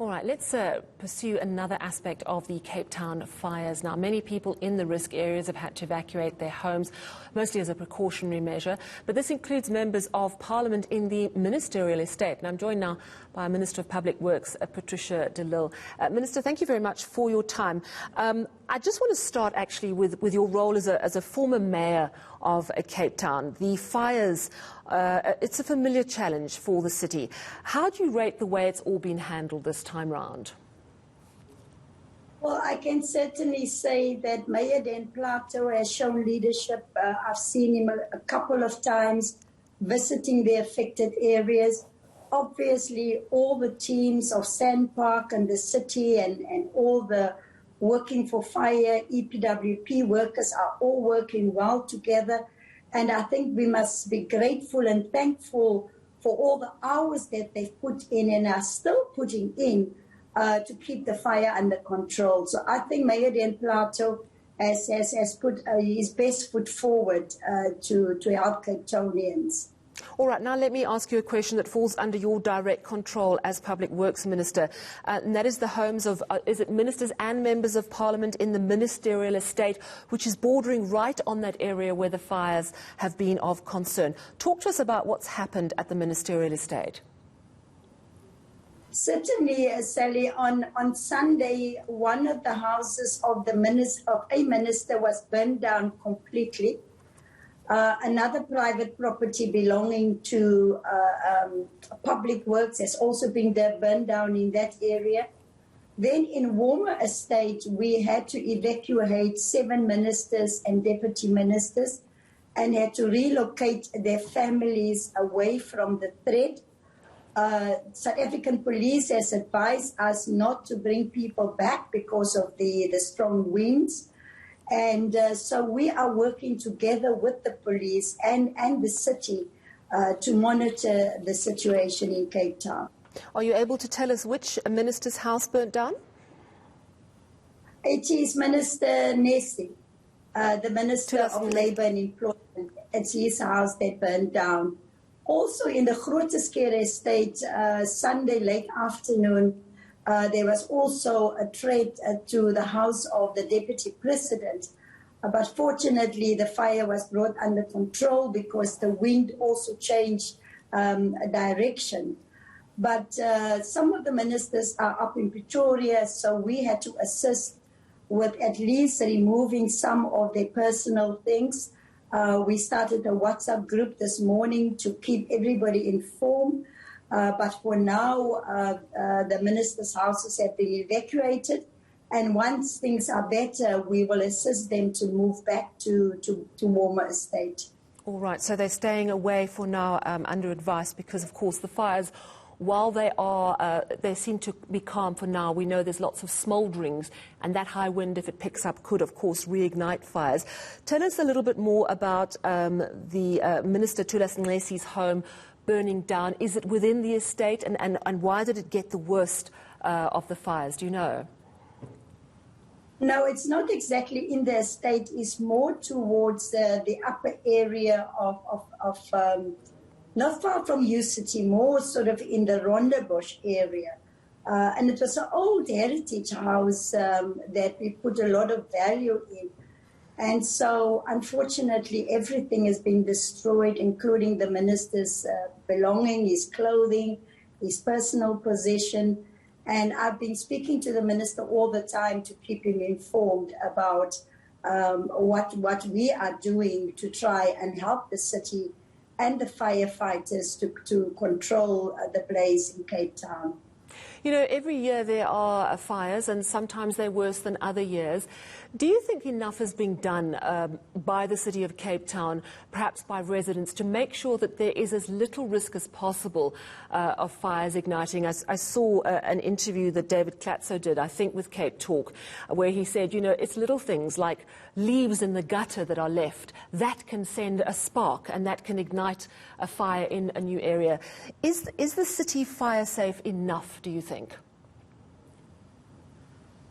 All right, let's pursue another aspect of the Cape Town fires. Now, many people in the risk areas have had to evacuate their homes, mostly as a precautionary measure. But this includes members of Parliament in the Ministerial Estate. And I'm joined now by Minister of Public Works, Patricia de Lille. Minister, thank you very much for your time. I just want to start actually with your role as a former mayor of Cape Town. The fires, it's a familiar challenge for the city. How do you rate the way it's all been handled this time round? Well, I can certainly say that Mayor Dan Plato has shown leadership. I've seen him a couple of times visiting the affected areas. Obviously, all the teams of Sandpark and the city and all the working for fire, EPWP workers are all working well together. And I think we must be grateful and thankful for all the hours that they've put in and are still putting in to keep the fire under control. So I think Mayor Dan Plato has put his best foot forward to help Cape Townians. All right, now let me ask you a question that falls under your direct control as Public Works Minister, and that is the homes of, is it ministers and members of Parliament in the Ministerial Estate, which is bordering right on that area where the fires have been of concern. Talk to us about what's happened at the Ministerial Estate. Certainly, Sally, on Sunday, one of the houses of a minister was burned down completely. Another private property belonging to Public Works has also been burned down in that area. Then in Warmer Estate, we had to evacuate 7 ministers and deputy ministers and had to relocate their families away from the threat. South African police has advised us not to bring people back because of the strong winds. And so we are working together with the police and the city to monitor the situation in Cape Town. Are you able to tell us which minister's house burnt down? It is Minister Nessie, the Minister of Labour and Employment. It's his house that burned down. Also in the Grooteskier Estate, Sunday late afternoon, there was also a threat to the house of the Deputy President. But fortunately, the fire was brought under control because the wind also changed direction. But some of the ministers are up in Pretoria, so we had to assist with at least removing some of their personal things. We started a WhatsApp group this morning to keep everybody informed. But for now, the ministers' houses have been evacuated. And once things are better, we will assist them to move back to Warmer Estate. All right, so they're staying away for now under advice because, of course, the fires, while they seem to be calm for now, we know there's lots of smoulderings, and that high wind, if it picks up, could, of course, reignite fires. Tell us a little bit more about the Minister Thulas Nxesi's home burning down. Is it within the estate, and why did it get the worst of the fires? Do you know? No, it's not exactly in the estate. It's more towards the upper area of not far from UCT, more sort of in the Rondebosch area. And it was an old heritage house that we put a lot of value in. And so, unfortunately, everything has been destroyed, including the minister's belonging, his clothing, his personal possession. And I've been speaking to the minister all the time to keep him informed about what we are doing to try and help the city and the firefighters to control the blaze in Cape Town. You know, every year there are fires, and sometimes they're worse than other years. Do you think enough has been done by the City of Cape Town, perhaps by residents, to make sure that there is as little risk as possible of fires igniting? I saw an interview that David Klatzo did, I think, with Cape Talk, where he said, you know, it's little things like leaves in the gutter that are left. That can send a spark, and that can ignite a fire in a new area. Is the city fire safe enough, do you think?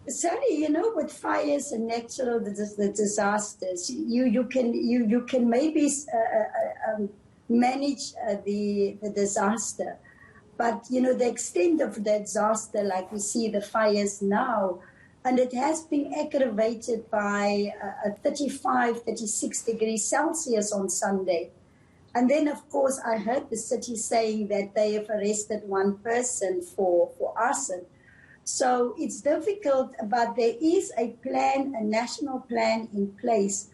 Sally, you know, with fires and natural disasters, you can maybe manage the disaster, But, you know, the extent of the disaster, like we see the fires now, and it has been aggravated by 35, 36 degrees Celsius on Sunday. And then, of course, I heard the city saying that they have arrested one person for arson. So it's difficult, but there is a plan, a national plan in place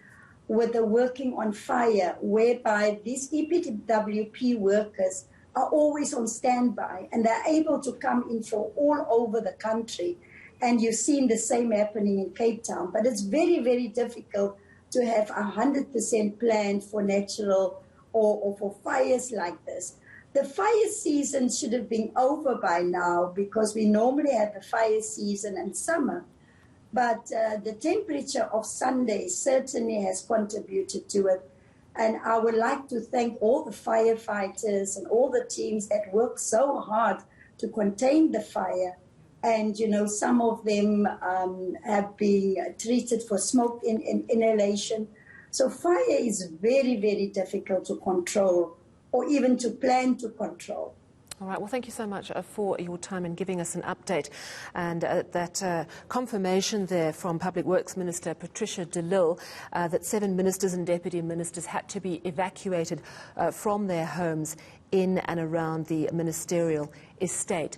with the working on fire, whereby these EPWP workers are always on standby and they're able to come in from all over the country. And you've seen the same happening in Cape Town. But it's very, very difficult to have 100% plan for natural or for fires like this. The fire season should have been over by now because we normally have a fire season in summer. But the temperature of Sunday certainly has contributed to it. And I would like to thank all the firefighters and all the teams that work so hard to contain the fire. And, you know, some of them have been treated for smoke inhalation. So fire is very, very difficult to control or even to plan to control. All right. Well, thank you so much for your time and giving us an update. And that confirmation there from Public Works Minister Patricia de Lille that 7 ministers and deputy ministers had to be evacuated from their homes in and around the Ministerial Estate.